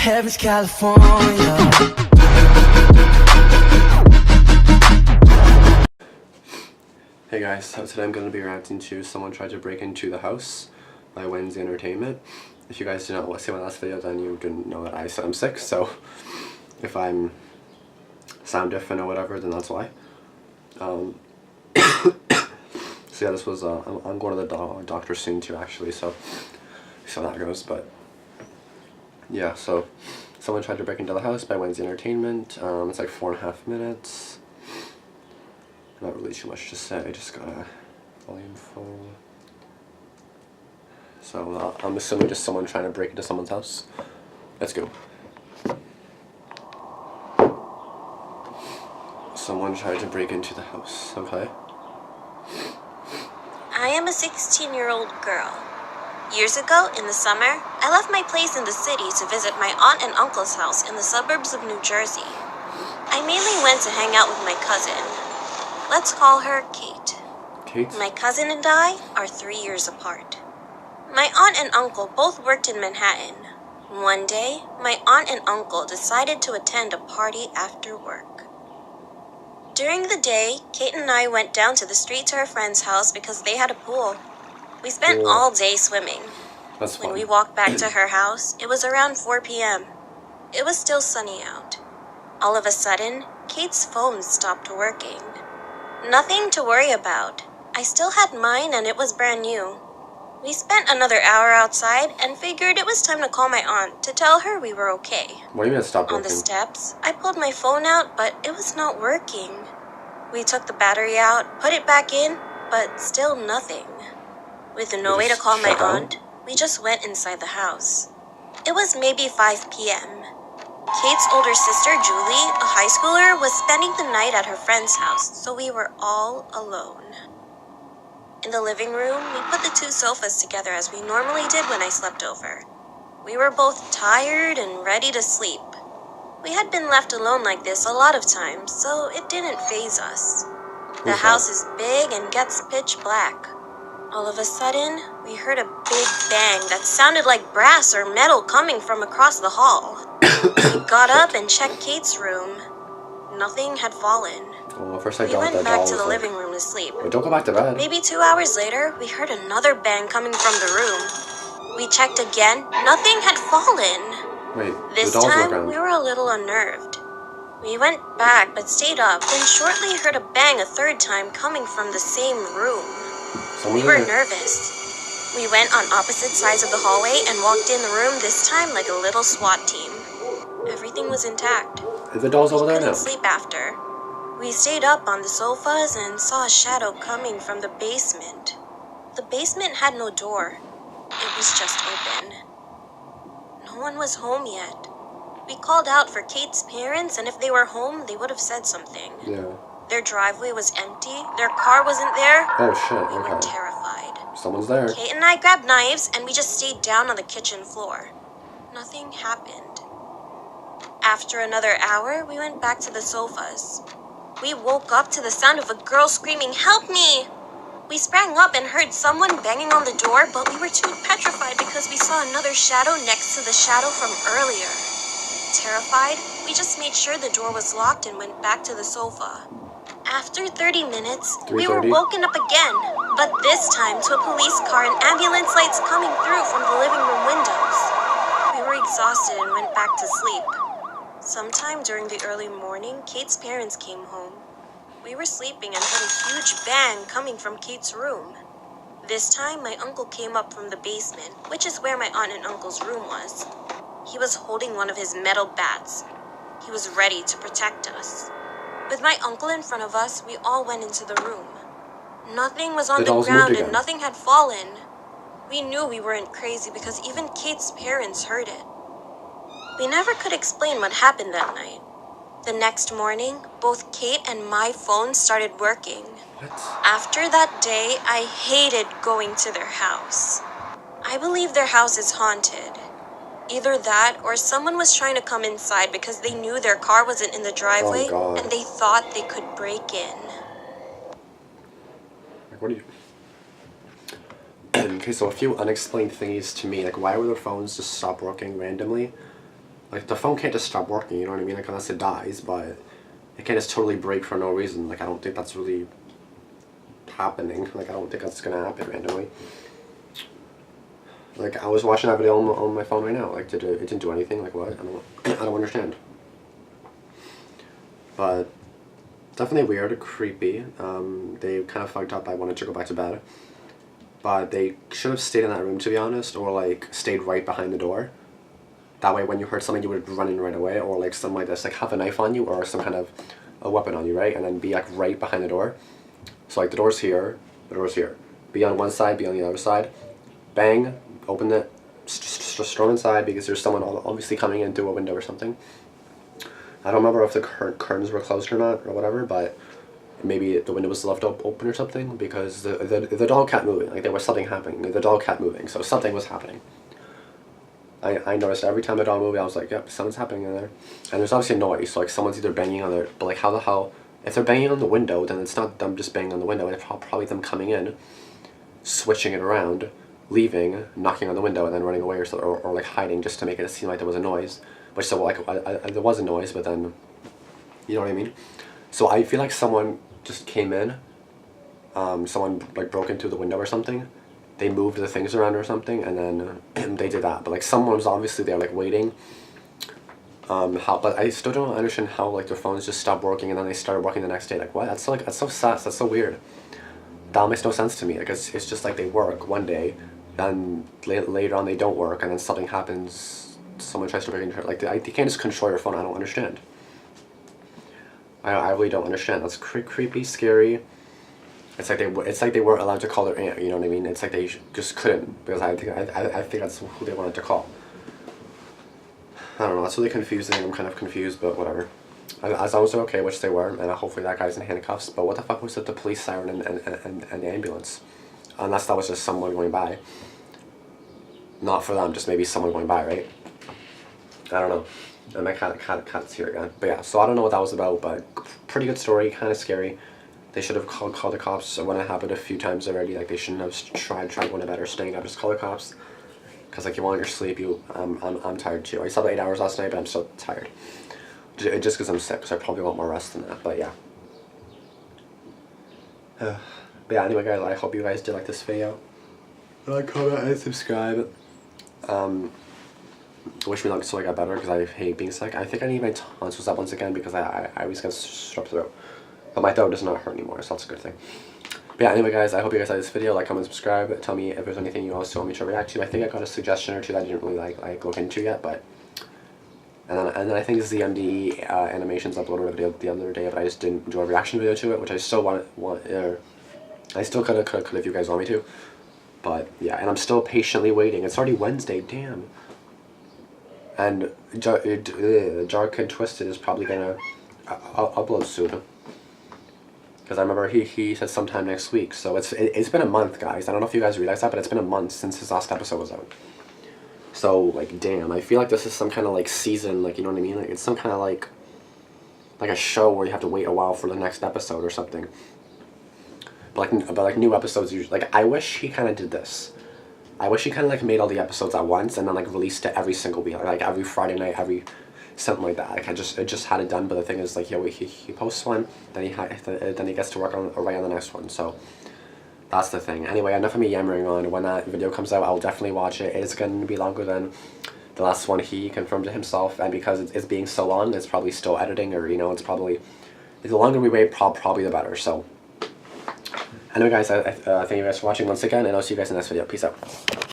Heaven's California. Hey guys, so today I'm going to be reacting to Someone Tried to Break Into the House by Wansee Entertainment. If you guys did not see my last video, then you didn't know that I'm sick, so if I'm sound different or whatever, then that's why. So yeah, this was, I'm going to the doctor soon too actually, so that goes, but yeah, so Someone Tried to Break Into the House by Wansee Entertainment. It's like 4.5 minutes. Not really too much to say, I just got a volume full. So I'm assuming just someone trying to break into someone's house. Let's go. Someone tried to break into the house, okay. I am a 16-year-old girl. Years ago, in the summer, I left my place in the city to visit my aunt and uncle's house in the suburbs of New Jersey. I mainly went to hang out with my cousin. Let's call her Kate. Kate? My cousin and I are 3 years apart. My aunt and uncle both worked in Manhattan. One day, my aunt and uncle decided to attend a party after work. During the day, Kate and I went down to the street to her friend's house because they had a pool. We spent all day swimming. That's fun. When we walked back to her house, it was around 4 p.m. It was still sunny out. All of a sudden, Kate's phone stopped working. Nothing to worry about. I still had mine and it was brand new. We spent another hour outside and figured it was time to call my aunt to tell her we were okay. What do you mean it stopped On working? the steps, I pulled my phone out, but it was not working. We took the battery out, put it back in, but still nothing. With no way to call my aunt, we just went inside the house. It was maybe 5 p.m. Kate's older sister, Julie, a high schooler, was spending the night at her friend's house, so we were all alone. In the living room, we put the two sofas together as we normally did when I slept over. We were both tired and ready to sleep. We had been left alone like this a lot of times, so it didn't faze us. The house is big and gets pitch black. All of a sudden, we heard a big bang that sounded like brass or metal coming from across the hall. We got up and checked Kate's room. Nothing had fallen. Oh, first I We thought went that back doll to was the like... living room to sleep. Wait, don't go back to bed. Maybe 2 hours later, we heard another bang coming from the room. We checked again. Nothing had fallen. Wait, This the dolls time, were around. we were a little unnerved. We went back but stayed up, then shortly heard a bang a third time coming from the same room. Someone We were was there. nervous. We went on opposite sides of the hallway and walked in the room, this time like a little SWAT team. Everything was intact. Is the dolls over We there couldn't now? sleep after. We stayed up on the sofas and saw a shadow coming from the basement. The basement had no door. It was just open. No one was home yet. We called out for Kate's parents, and if they were home, they would have said something. Yeah. Their driveway was empty. Their car wasn't there. Oh shit, We were okay. terrified. Someone's there. Kate and I grabbed knives and we just stayed down on the kitchen floor. Nothing happened. After another hour, we went back to the sofas. We woke up to the sound of a girl screaming, "Help me!" We sprang up and heard someone banging on the door, but we were too petrified because we saw another shadow next to the shadow from earlier. Terrified, we just made sure the door was locked and went back to the sofa. After 30 minutes, we were 3:30. woken up again, but this time to a police car and ambulance lights coming through from the living room windows. We were exhausted and went back to sleep. Sometime during the early morning, Kate's parents came home. We were sleeping and heard a huge bang coming from Kate's room. This time, my uncle came up from the basement, which is where my aunt and uncle's room was. He was holding one of his metal bats. He was ready to protect us. With my uncle in front of us, we all went into the room. Nothing was on the ground and nothing had fallen. We knew we weren't crazy because even Kate's parents heard it. We never could explain what happened that night. The next morning, both Kate and my phone started working. What? After that day, I hated going to their house. I believe their house is haunted. Either that or someone was trying to come inside because they knew their car wasn't in the driveway and they thought they could break in. Like, what do you... Okay, so a few unexplained thingies to me. Like, why would their phones just stop working randomly? Like, the phone can't just stop working, you know what I mean? Like, unless it dies, but it can't just totally break for no reason. Like, I don't think that's really happening. Like, I don't think that's gonna happen randomly. Like, I was watching that video on my phone right now. Like, it didn't do anything. Like, what? I don't understand. But definitely weird, creepy. They kind of fucked up. I wanted to go back to bed, but they should have stayed in that room, to be honest, or like stayed right behind the door. That way, when you heard something, you would run in right away, or like something like this, like have a knife on you or some kind of a weapon on you, right? And then be like right behind the door. So like the door's here, the door's here. Be on one side, be on the other side. Bang, open it, storm inside because there's someone obviously coming in through a window or something. I don't remember if the curtains were closed or not or whatever, but maybe the window was left open or something because the dog kept moving. Like there was something happening. The dog kept moving, so something was happening. I noticed every time the dog moved, I was like, yep, something's happening in there. And there's obviously a noise, so like someone's either banging on their, but like how the hell, if they're banging on the window, then it's not them just banging on the window, it's probably them coming in, switching it around, leaving, knocking on the window, and then running away or like hiding just to make it seem like there was a noise. Which, so like, there was a noise, but then, you know what I mean? So I feel like someone just came in, someone like broke into the window or something, they moved the things around or something, and then they did that. But like someone was obviously there like waiting. But I still don't understand how like their phones just stopped working and then they started working the next day. Like what? That's so sus. That's so weird. That makes no sense to me. Like it's just like they work one day, then later on they don't work, and then something happens. Someone tries to break into like they can't just control your phone. I don't understand. I really don't understand. That's creepy, scary. It's like they weren't allowed to call their aunt. You know what I mean? It's like they just couldn't because I think that's who they wanted to call. I don't know. That's really confusing. I'm kind of confused, but whatever. As long as they're okay, which they were, and hopefully that guy's in handcuffs. But what the fuck was with the police siren and the ambulance? Unless that was just someone going by. Not for them, just maybe someone going by, right? I don't know. And my cat's here again. But yeah, so I don't know what that was about, but pretty good story, kind of scary. They should have called the cops when it happened a few times already. Like they shouldn't have tried going to bed or staying up. Just call the cops, cause like you want your sleep. I'm tired too. I slept 8 hours last night, but I'm still tired. Just cause I'm sick, so I probably want more rest than that. But yeah. But yeah. Anyway, guys, I hope you guys did like this video. Like, comment, and subscribe. I wish me luck so I got better because I hate being sick. I think I need my tonsils up once again because I always get strep throat. But my throat does not hurt anymore, so that's a good thing. But yeah, anyway guys, I hope you guys like this video. Like, comment, subscribe. Tell me if there's anything you also want me to react to. I think I got a suggestion or two that I didn't really like look into yet, but... And then I think ZMD Animations uploaded a video the other day, but I just didn't do a reaction video to it, which I still I still could if you guys want me to. But yeah, and I'm still patiently waiting. It's already Wednesday, damn. And Dark and Twisted is probably gonna upload soon. Because I remember he said sometime next week. So it's been a month, guys. I don't know if you guys realize that, but it's been a month since his last episode was out. So like, damn, I feel like this is some kind of like season, like, you know what I mean? Like it's some kind of like a show where you have to wait a while for the next episode or something. But like new episodes usually, like I wish he kind of did this. I wish he kind of like made all the episodes at once and then like released it every single week, like every Friday night, something like that. Like I just had it done, but the thing is like, he posts one, then he gets to work on the next one. So that's the thing. Anyway, enough of me yammering on. When that video comes out, I'll definitely watch it. It's going to be longer than the last one he confirmed to himself, and because it's being so long, it's probably still editing, or you know, the longer we wait, probably the better. So anyway guys, I thank you guys for watching once again, and I'll see you guys in the next video. Peace out.